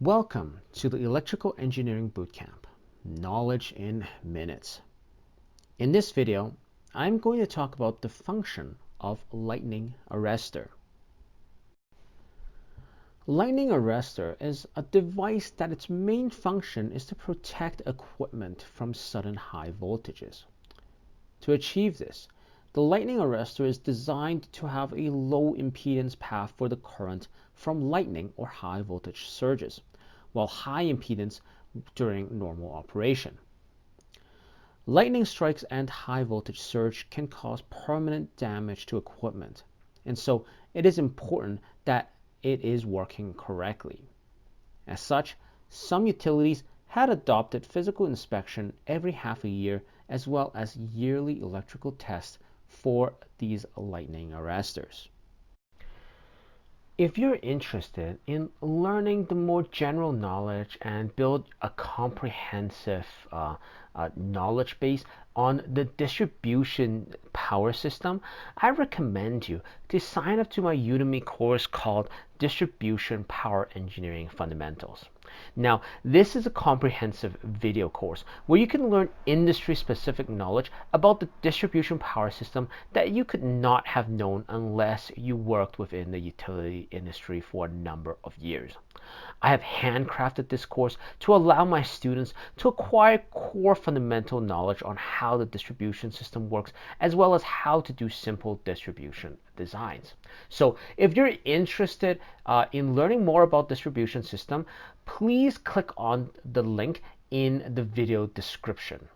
Welcome to the Electrical Engineering Bootcamp, Knowledge in Minutes. In this video, I'm going to talk about the function of lightning arrestor. Lightning arrestor is a device that its main function is to protect equipment from sudden high voltages. To achieve this, the lightning arrestor is designed to have a low impedance path for the current from lightning or high voltage surges, while high impedance during normal operation. Lightning strikes and high voltage surge can cause permanent damage to equipment, and so it is important that it is working correctly. As such, some utilities had adopted physical inspection every half a year as well as yearly electrical tests for these lightning arrestors. If you're interested in learning the more general knowledge and build a comprehensive knowledge base on the distribution power system, I recommend you to sign up to my Udemy course called Distribution Power Engineering Fundamentals. Now, this is a comprehensive video course where you can learn industry-specific knowledge about the distribution power system that you could not have known unless you worked within the utility industry for a number of years. I have handcrafted this course to allow my students to acquire core fundamental knowledge on how the distribution system works, as well as how to do simple distribution designs. So if you're interested in learning more about distribution system, please click on the link in the video description.